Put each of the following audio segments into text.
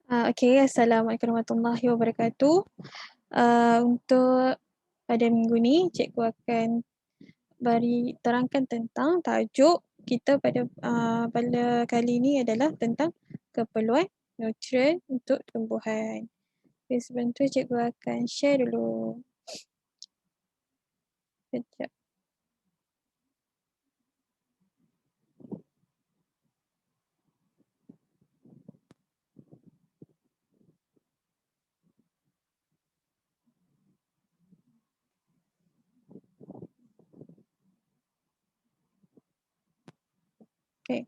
Okey, Assalamualaikum warahmatullahi wabarakatuh. Untuk pada minggu ni, cikgu akan terangkan tentang tajuk kita pada kali ini adalah tentang keperluan nutrien untuk tumbuhan. Okay, sebelum tu cikgu akan share dulu. Sekejap. Okay.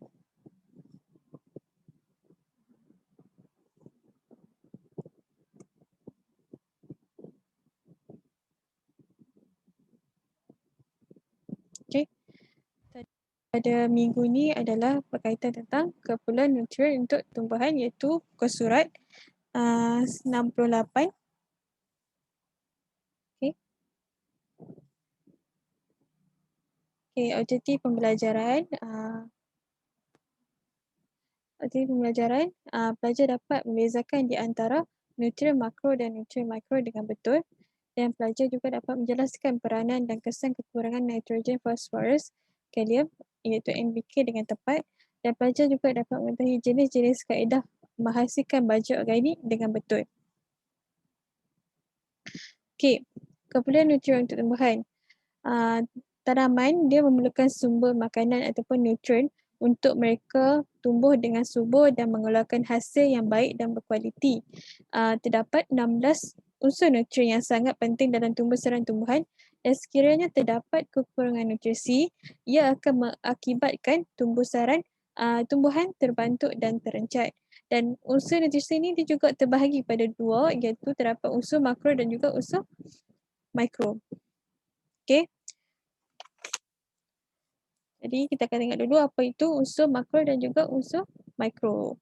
Okay. Pada minggu ni adalah berkaitan tentang keperluan nutrien untuk tumbuhan, iaitu muka surat 68. Okay. Okay, objektif pembelajaran. Pelajar dapat membezakan di antara nutrien makro dan nutrien mikro dengan betul, dan pelajar juga dapat menjelaskan peranan dan kesan kekurangan nitrogen, fosforus, kalium iaitu NPK dengan tepat, dan pelajar juga dapat mengetahui jenis-jenis kaedah menghasilkan baju organik dengan betul. Okey, keperluan nutrien untuk tumbuhan. Tanaman dia memerlukan sumber makanan ataupun nutrien untuk mereka tumbuh dengan subur dan mengeluarkan hasil yang baik dan berkualiti. Terdapat 16 unsur nutrien yang sangat penting dalam tumbuh serang tumbuhan, dan sekiranya terdapat kekurangan nutrisi, ia akan mengakibatkan tumbuhan terbantuk dan terencat. Dan unsur nutrisi ini dia juga terbahagi pada dua, iaitu terdapat unsur makro dan juga unsur mikro. Okay. Jadi kita akan tengok dulu apa itu unsur makro dan juga unsur mikro.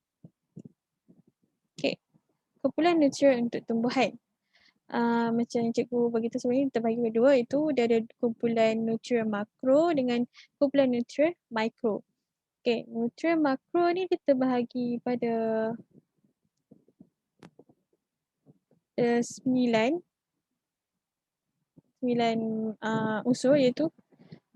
Okay. Kumpulan nutrien untuk tumbuhan. Macam yang cikgu beritahu sebelum ini, terbagi dua, iaitu dia ada kumpulan nutrien makro dengan kumpulan nutrien mikro. Okay, nutrien makro ni dia terbahagi pada 9 unsur, iaitu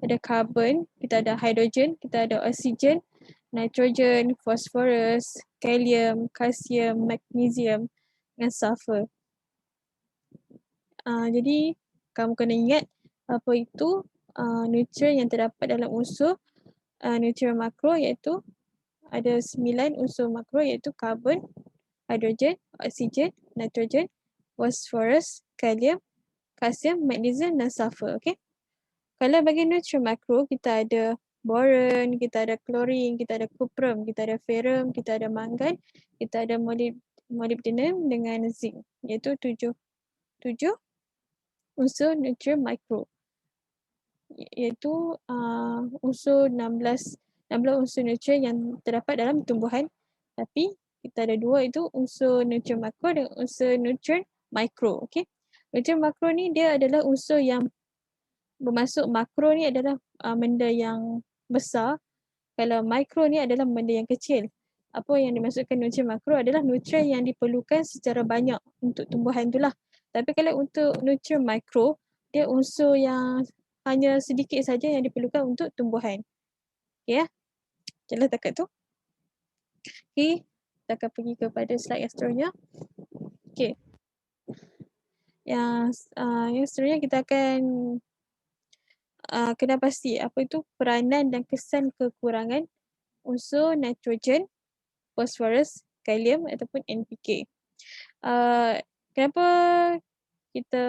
ada karbon, kita ada hidrogen, kita ada oksigen, nitrogen, fosforus, kalium, kalsium, magnesium dan sulfur. Jadi kamu kena ingat apa itu nutrien yang terdapat dalam unsur nutrien makro, iaitu ada 9 unsur makro, iaitu karbon, hidrogen, oksigen, nitrogen, fosforus, kalium, kalsium, magnesium dan sulfur. Okay. Kalau bagi nutrien makro, kita ada boron, kita ada klorin, kita ada kuprum, kita ada ferrum, kita ada mangan, kita ada molybdenum dengan zinc, iaitu 7 unsur nutrien mikro, iaitu unsur 16 unsur nutrien yang terdapat dalam tumbuhan, tapi kita ada dua, itu unsur nutrien makro dan unsur nutrien mikro. Okay. Nutrien makro ni dia adalah unsur yang bermaksud makro ni adalah benda yang besar, kalau mikro ni adalah benda yang kecil. Apa yang dimaksudkan nutrien makro adalah nutrien yang diperlukan secara banyak untuk tumbuhan itulah. Tapi kalau untuk nutrien mikro, dia unsur yang hanya sedikit saja yang diperlukan untuk tumbuhan. Okay ya. Jelas takat tu? Okay, kita akan pergi kepada slide yang seterusnya. Okay. Yang seterusnya kita akan kena pasti apa itu peranan dan kesan kekurangan unsur nitrogen, fosforus, kalium ataupun NPK. Kenapa kita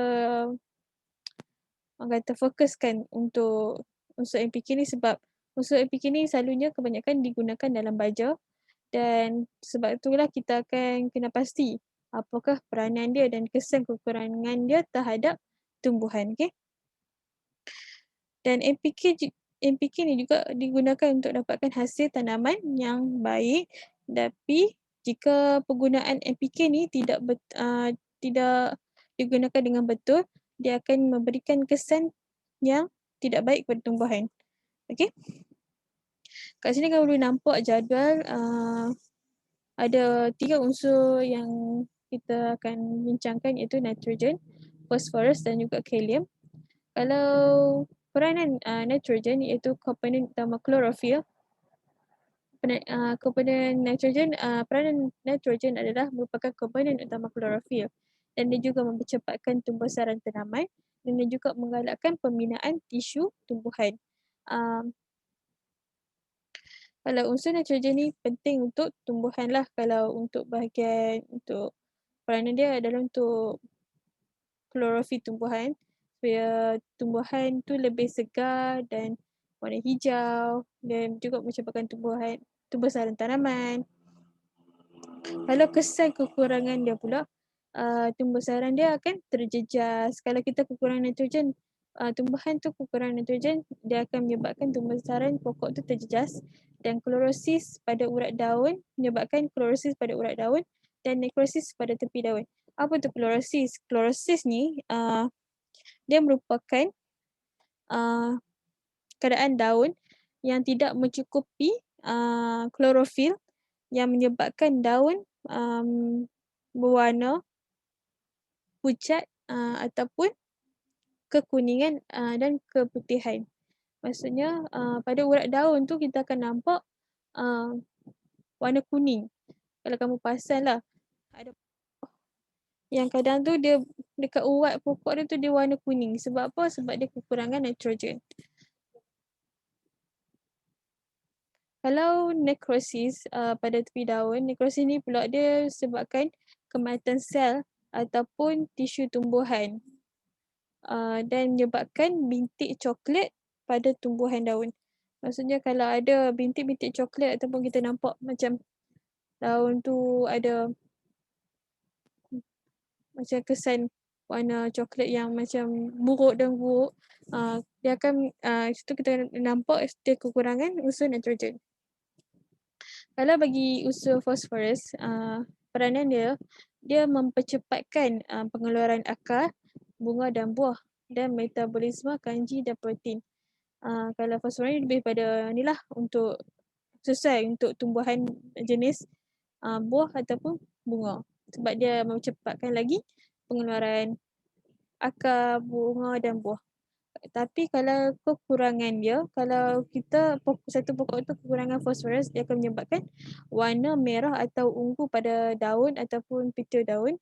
orang kata fokuskan untuk unsur NPK ni, sebab unsur NPK ni selalunya kebanyakan digunakan dalam baja, dan sebab itulah kita akan kena pasti apakah peranan dia dan kesan kekurangan dia terhadap tumbuhan. Okay? Dan NPK ni juga digunakan untuk dapatkan hasil tanaman yang baik, tapi jika penggunaan NPK ni tidak digunakan dengan betul, dia akan memberikan kesan yang tidak baik kepada tumbuhan. Okey. Kat sini kamu boleh nampak jadual ada 3 unsur yang kita akan bincangkan, iaitu nitrogen, phosphorus dan juga kalium. Kalau peranan nitrogen iaitu komponen utama klorofil, komponen nitrogen, peranan nitrogen adalah merupakan komponen utama klorofil dan dia juga mempercepatkan tumbuhan tanaman dan dia juga menggalakkan pembinaan tisu tumbuhan. Kalau unsur nitrogen ni penting untuk tumbuhan lah. Kalau untuk bahagian untuk peranan dia adalah untuk klorofil tumbuhan supaya tumbuhan tu lebih segar dan warna hijau dan juga menyebabkan tumbuhan tanaman. Kalau kesan kekurangan dia pula, tumbuhan dia akan terjejas. Kalau kita kekurangan nitrogen, tumbuhan tu kekurangan nitrogen, dia akan menyebabkan tumbuhan pokok tu terjejas dan klorosis pada urat daun menyebabkan klorosis pada urat daun dan nekrosis pada tepi daun. Apa tu klorosis? Klorosis ni dia merupakan keadaan daun yang tidak mencukupi klorofil yang menyebabkan daun berwarna pucat ataupun kekuningan dan keputihan. Maksudnya pada urat daun tu kita akan nampak warna kuning. Kalau kamu perasan lah, ada yang kadang tu dia dekat urat pokok dia tu dia warna kuning. Sebab apa? Sebab dia kekurangan nitrogen. Kalau nekrosis pada tepi daun, nekrosis ni pula dia sebabkan kematian sel ataupun tisu tumbuhan dan menyebabkan bintik coklat pada tumbuhan daun. Maksudnya kalau ada bintik-bintik coklat ataupun kita nampak macam daun tu ada macam kesan warna coklat yang macam buruk dan buruk, dia akan situ kita nampak dia kekurangan unsur nitrogen. Kalau bagi unsur fosforus, peranan dia mempercepatkan pengeluaran akar, bunga dan buah dan metabolisme kanji dan protein. Kalau fosforus ni lebih pada inilah untuk sesuai untuk tumbuhan jenis buah ataupun bunga. Sebab dia mempercepatkan lagi pengeluaran akar, bunga dan buah. Tapi kalau kekurangan dia, kalau kita satu pokok tu kekurangan fosforus, dia akan menyebabkan warna merah atau ungu pada daun ataupun petal daun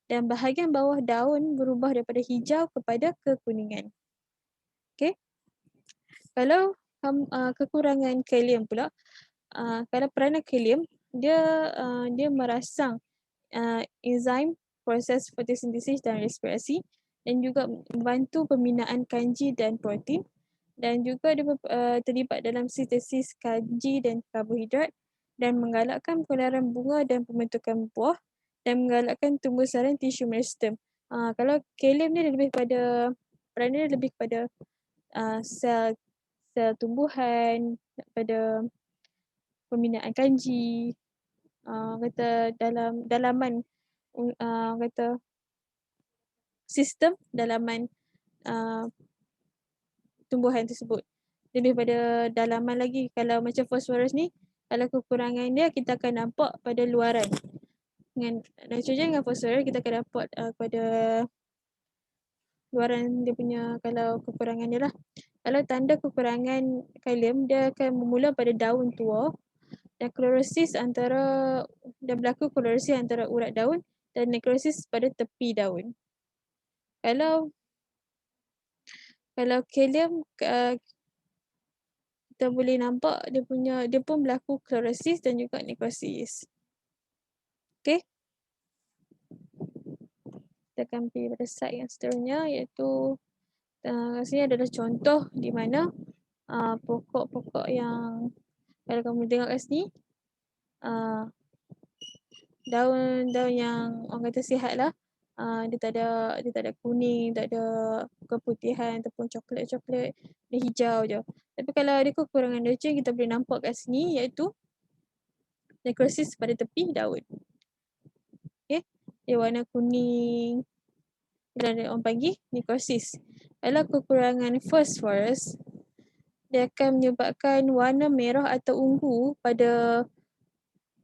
dan bahagian bawah daun berubah daripada hijau kepada kekuningan. Okey. Kalau kekurangan kalium pula, kalau peranan kalium, dia merangsang enzim proses fotosintesis dan respirasi dan juga membantu pembinaan kanji dan protein dan juga dia terlibat dalam sintesis kanji dan karbohidrat dan menggalakkan pengeluaran bunga dan pembentukan buah dan menggalakkan tumbuh sarang tisu meristem. Kalau kalium ni lebih pada peranan dia lebih kepada sel tumbuhan, pada pembinaan kanji, kata dalam dalaman kata sistem dalaman tumbuhan tersebut. Lebih pada dalaman lagi. Kalau macam fosforus ni, kalau kekurangan dia kita akan nampak pada luaran. Dengan nitrogen dengan fosforus kita akan dapat pada luaran dia punya kalau kekurangan dia lah. Kalau tanda kekurangan kalium, dia akan bermula pada daun tua dan berlaku klorosis antara urat daun dan nekrosis pada tepi daun. Kalau kalium kita boleh nampak dia pun berlaku klorosis dan juga nekrosis. Okey. Kita akan pergi pada slide yang seterusnya iaitu sini adalah contoh di mana pokok-pokok yang kalau kamu tengok kat sini daun-daun yang orang kata sihat lah. Dia tak ada kuning, tak ada keputihan ataupun coklat-coklat, dia hijau je. Tapi kalau ada kekurangan nitrogen kita boleh nampak kat sini iaitu nekrosis pada tepi daun. Okay, dia warna kuning dan orang panggil nekrosis. Kalau kekurangan fosforus, dia akan menyebabkan warna merah atau ungu pada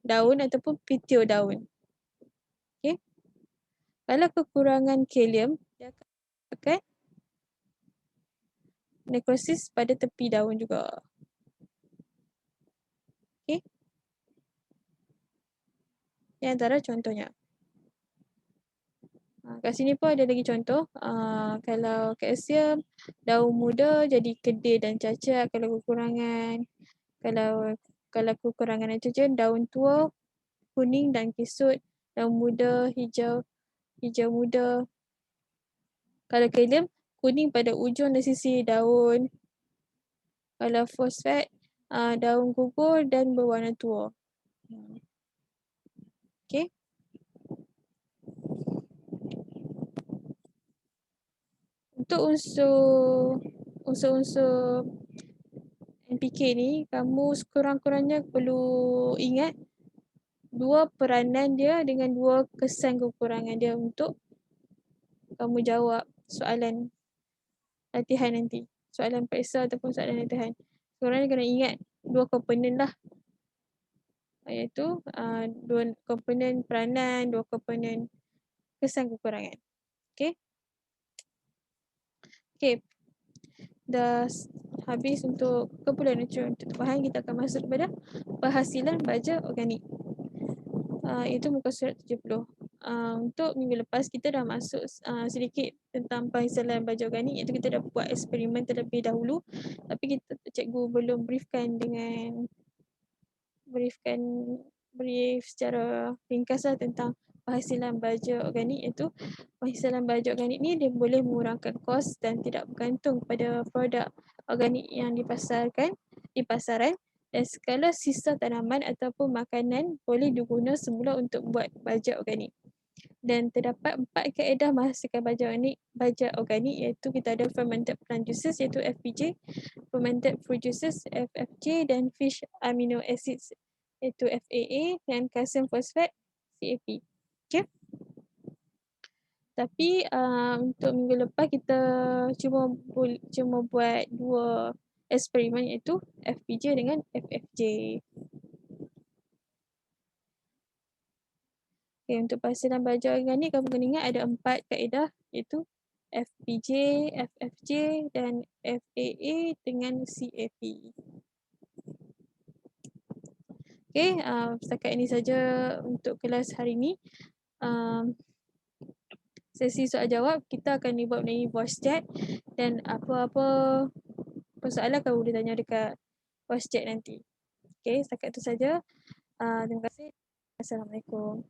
daun ataupun pitium daun. Okay. Kalau kekurangan kalium, dia akan nekrosis pada tepi daun juga. Okay. Ini antara contohnya. Kat sini pun ada lagi contoh. Kalau kalsium, daun muda jadi kedil dan cacat kalau kekurangan. Kalau kekurangan nitrogen, daun tua, kuning dan kesut. Daun muda, hijau muda. Kalau kalium, kuning pada ujung dan sisi daun. Kalau fosfat, daun gugur dan berwarna tua. Okay. Untuk unsur-unsur NPK ni, kamu sekurang-kurangnya perlu ingat dua peranan dia dengan dua kesan kekurangan dia untuk kamu jawab soalan latihan nanti. Soalan periksa ataupun soalan latihan. Sekurang-kurangnya kena ingat dua komponen lah. Iaitu dua komponen peranan, dua komponen kesan kekurangan. Okay. Okay. Dah habis untuk kumpulan nutrien untuk bahan, kita akan masuk kepada penghasilan baja organik. Itu muka surat 70. Untuk minggu lepas kita dah masuk sedikit tentang penghasilan baja organik, iaitu kita dah buat eksperimen terlebih dahulu, tapi cikgu belum brief secara ringkas lah tentang penghasilan baja organik. Iaitu penghasilan baja organik ni dia boleh mengurangkan kos dan tidak bergantung pada produk organik yang di pasaran, dan segala sisa tanaman ataupun makanan boleh diguna semula untuk buat baja organik. Dan terdapat 4 kaedah menghasilkan baja organik, iaitu kita ada fermented plant juices iaitu FPJ, fermented fruit juices FFJ, dan fish amino acids iaitu FAA, dan calcium phosphate CAP. Okay. Tapi untuk minggu lepas kita cuma buat dua eksperimen, iaitu FPJ dengan FFJ. Okay, untuk penghasilan baja organik kamu kena ingat ada 4 kaedah, iaitu FPJ, FFJ dan FAA dengan CAP. Okay, setakat ini saja untuk kelas hari ini. Sesi soal jawab kita akan dibuat melalui voice chat, dan apa-apa persoalan kamu boleh tanya dekat voice chat nanti. Okay, setakat itu saja. Terima kasih. Assalamualaikum.